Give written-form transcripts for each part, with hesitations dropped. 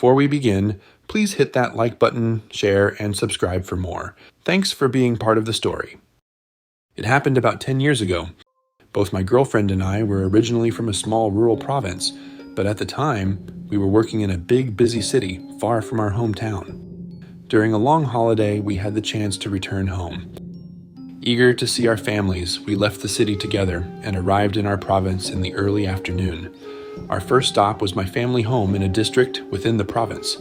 Before we begin, please hit that like button, share, and subscribe for more. Thanks for being part of the story. It happened about 10 years ago. Both my girlfriend and I were originally from a small rural province, but at the time, we were working in a big, busy city far from our hometown. During a long holiday, we had the chance to return home. Eager to see our families, we left the city together and arrived in our province in the early afternoon. Our first stop was my family home in a district within the province.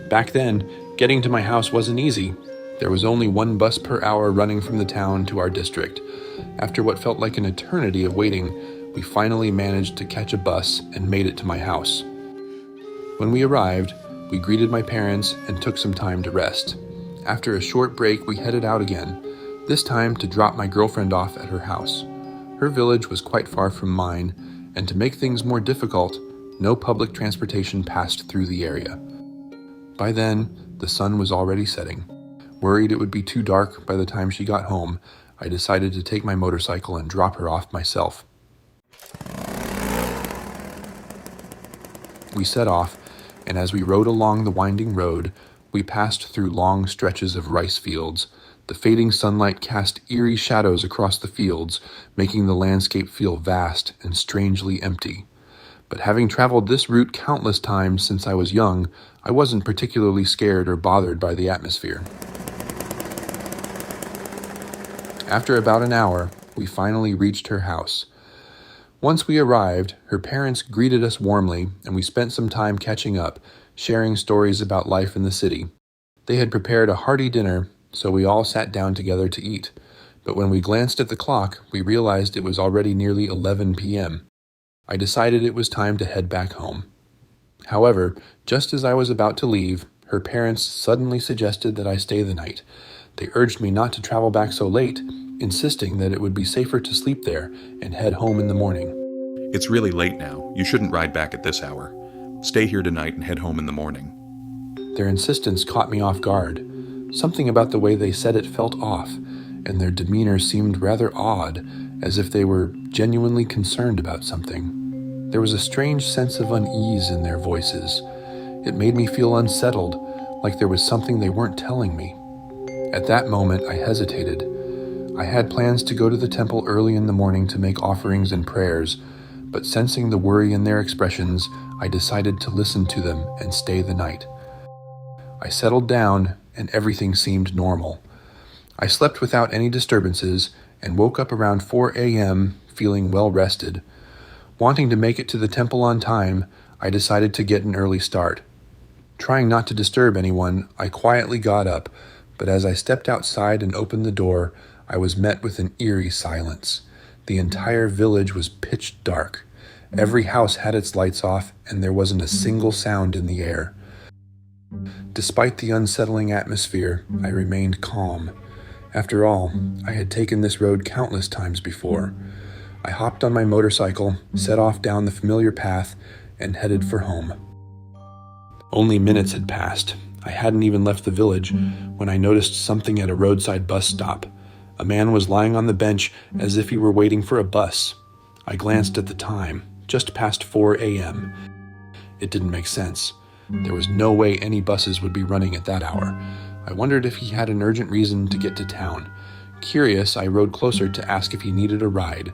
Back then, getting to my house wasn't easy. There was only one bus per hour running from the town to our district. After what felt like an eternity of waiting, we finally managed to catch a bus and made it to my house. When we arrived, we greeted my parents and took some time to rest. After a short break, we headed out again, this time to drop my girlfriend off at her house. Her village was quite far from mine, and to make things more difficult, no public transportation passed through the area. By then, the sun was already setting. Worried it would be too dark by the time she got home, I decided to take my motorcycle and drop her off myself. We set off, and as we rode along the winding road, we passed through long stretches of rice fields. The fading sunlight cast eerie shadows across the fields, making the landscape feel vast and strangely empty. But having traveled this route countless times since I was young, I wasn't particularly scared or bothered by the atmosphere. After about an hour, we finally reached her house. Once we arrived, her parents greeted us warmly, and we spent some time catching up, sharing stories about life in the city. They had prepared a hearty dinner, so we all sat down together to eat. But when we glanced at the clock, we realized it was already nearly 11 p.m. I decided it was time to head back home. However, just as I was about to leave, her parents suddenly suggested that I stay the night. They urged me not to travel back so late, insisting that it would be safer to sleep there and head home in the morning. It's really late now. You shouldn't ride back at this hour. Stay here tonight and head home in the morning. Their insistence caught me off guard. Something about the way they said it felt off, and their demeanor seemed rather odd, as if they were genuinely concerned about something. There was a strange sense of unease in their voices. It made me feel unsettled, like there was something they weren't telling me. At that moment, I hesitated. I had plans to go to the temple early in the morning to make offerings and prayers, but sensing the worry in their expressions, I decided to listen to them and stay the night. I settled down, and everything seemed normal. I slept without any disturbances and woke up around 4 a.m. feeling well rested. Wanting to make it to the temple on time, I decided to get an early start. Trying not to disturb anyone, I quietly got up, but as I stepped outside and opened the door, I was met with an eerie silence. The entire village was pitch dark. Every house had its lights off, and there wasn't a single sound in the air. Despite the unsettling atmosphere, I remained calm. After all, I had taken this road countless times before. I hopped on my motorcycle, set off down the familiar path, and headed for home. Only minutes had passed. I hadn't even left the village when I noticed something at a roadside bus stop. A man was lying on the bench as if he were waiting for a bus. I glanced at the time, just past 4 a.m. It didn't make sense. There was no way any buses would be running at that hour. I wondered if he had an urgent reason to get to town. Curious, I rode closer to ask if he needed a ride.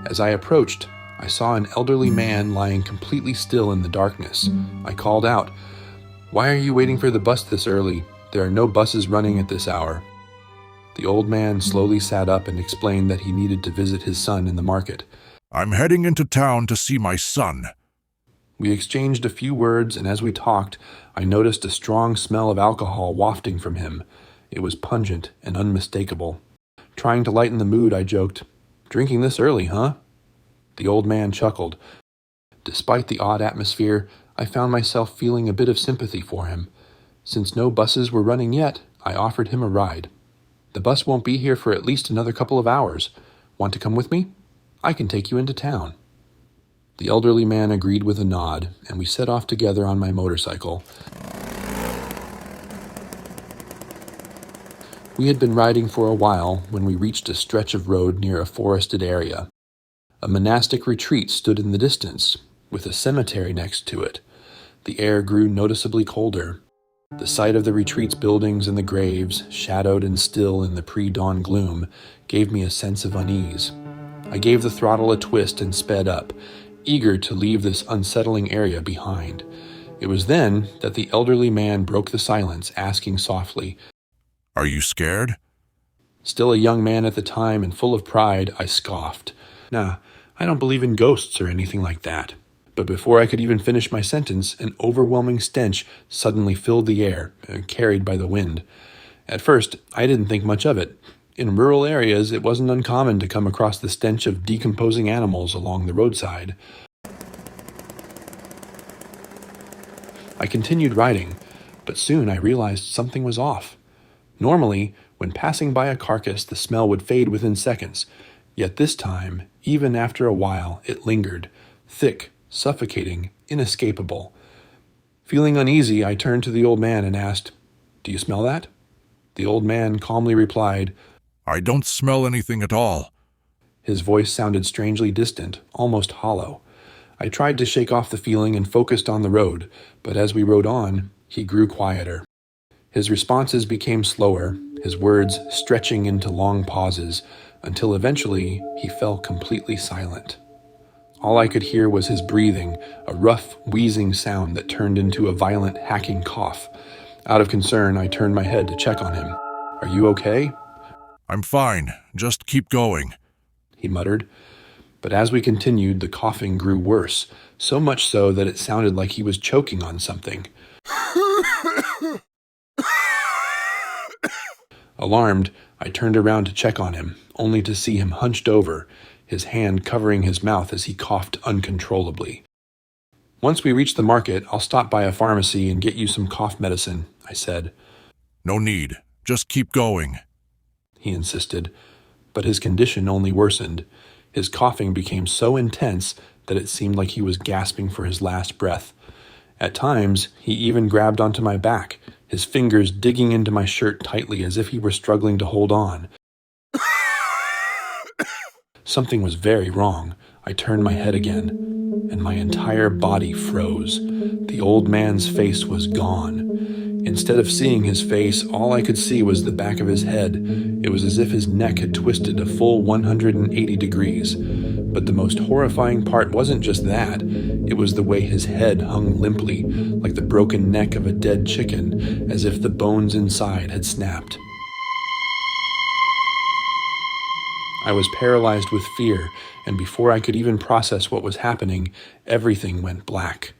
As I approached, I saw an elderly man lying completely still in the darkness. I called out, "Why are you waiting for the bus this early? There are no buses running at this hour." The old man slowly sat up and explained that he needed to visit his son in the market. "I'm heading into town to see my son." We exchanged a few words, and as we talked, I noticed a strong smell of alcohol wafting from him. It was pungent and unmistakable. Trying to lighten the mood, I joked, "Drinking this early, huh?" The old man chuckled. Despite the odd atmosphere, I found myself feeling a bit of sympathy for him. Since no buses were running yet, I offered him a ride. "The bus won't be here for at least another couple of hours. Want to come with me? I can take you into town." The elderly man agreed with a nod, and we set off together on my motorcycle. We had been riding for a while when we reached a stretch of road near a forested area. A monastic retreat stood in the distance, with a cemetery next to it. The air grew noticeably colder. The sight of the retreat's buildings and the graves, shadowed and still in the pre-dawn gloom, gave me a sense of unease. I gave the throttle a twist and sped up, eager to leave this unsettling area behind. It was then that the elderly man broke the silence, asking softly, Are you scared? Still a young man at the time and full of pride, I scoffed. Nah, I don't believe in ghosts or anything like that. But before I could even finish my sentence, an overwhelming stench suddenly filled the air, carried by the wind. At first, I didn't think much of it. In rural areas, it wasn't uncommon to come across the stench of decomposing animals along the roadside. I continued riding, but soon I realized something was off. Normally, when passing by a carcass, the smell would fade within seconds. Yet this time, even after a while, it lingered, thick, suffocating, inescapable. Feeling uneasy, I turned to the old man and asked, Do you smell that? The old man calmly replied, I don't smell anything at all. His voice sounded strangely distant, almost hollow. I tried to shake off the feeling and focused on the road, but as we rode on, he grew quieter. His responses became slower, his words stretching into long pauses, until eventually he fell completely silent. All I could hear was his breathing, a rough, wheezing sound that turned into a violent, hacking cough. Out of concern, I turned my head to check on him. Are you okay? I'm fine. Just keep going. He muttered. But as we continued, the coughing grew worse, so much so that it sounded like he was choking on something. Alarmed, I turned around to check on him, only to see him hunched over, his hand covering his mouth as he coughed uncontrollably. Once we reach the market, I'll stop by a pharmacy and get you some cough medicine, I said. No need. Just keep going. He insisted, but his condition only worsened. His coughing became so intense that it seemed like he was gasping for his last breath. At times, he even grabbed onto my back, his fingers digging into my shirt tightly as if he were struggling to hold on. Something was very wrong. I turned my head again, and my entire body froze. The old man's face was gone. Instead of seeing his face, all I could see was the back of his head. It was as if his neck had twisted a full 180 degrees. But the most horrifying part wasn't just that. It was the way his head hung limply, like the broken neck of a dead chicken, as if the bones inside had snapped. I was paralyzed with fear, and before I could even process what was happening, everything went black.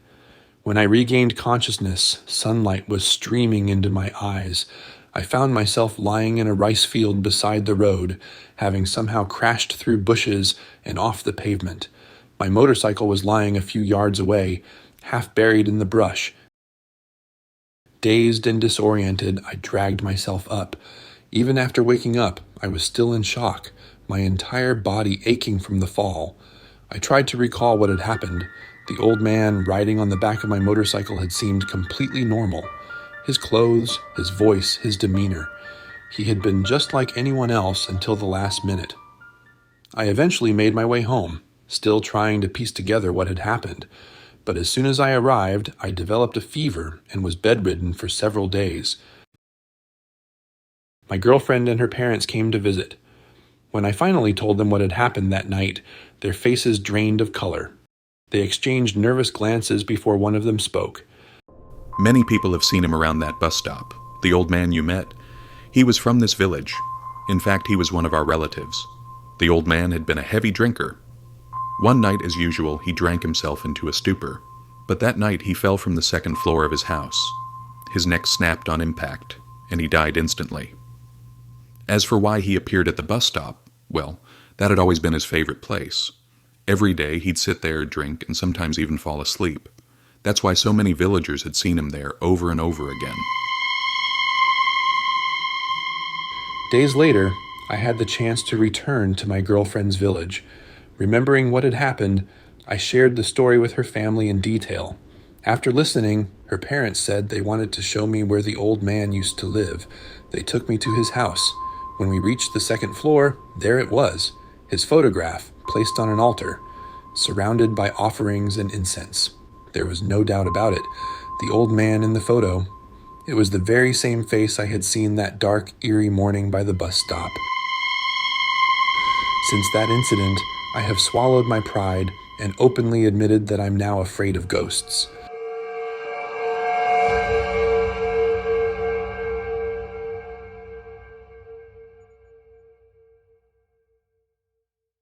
When I regained consciousness, sunlight was streaming into my eyes. I found myself lying in a rice field beside the road, having somehow crashed through bushes and off the pavement. My motorcycle was lying a few yards away, half buried in the brush. Dazed and disoriented, I dragged myself up. Even after waking up, I was still in shock, my entire body aching from the fall. I tried to recall what had happened. The old man riding on the back of my motorcycle had seemed completely normal. His clothes, his voice, his demeanor. He had been just like anyone else until the last minute. I eventually made my way home, still trying to piece together what had happened. But as soon as I arrived, I developed a fever and was bedridden for several days. My girlfriend and her parents came to visit. When I finally told them what had happened that night, their faces drained of color. They exchanged nervous glances before one of them spoke. Many people have seen him around that bus stop. The old man you met. He was from this village. In fact, he was one of our relatives. The old man had been a heavy drinker. One night, as usual, he drank himself into a stupor. But that night he fell from the second floor of his house. His neck snapped on impact, and he died instantly. As for why he appeared at the bus stop, well, that had always been his favorite place. Every day he'd sit there, drink, and sometimes even fall asleep. That's why so many villagers had seen him there over and over again. Days later, I had the chance to return to my girlfriend's village. Remembering what had happened, I shared the story with her family in detail. After listening, her parents said they wanted to show me where the old man used to live. They took me to his house. When we reached the second floor, there it was, his photograph placed on an altar, surrounded by offerings and incense. There was no doubt about it. The old man in the photo. It was the very same face I had seen that dark, eerie morning by the bus stop. Since that incident, I have swallowed my pride and openly admitted that I'm now afraid of ghosts.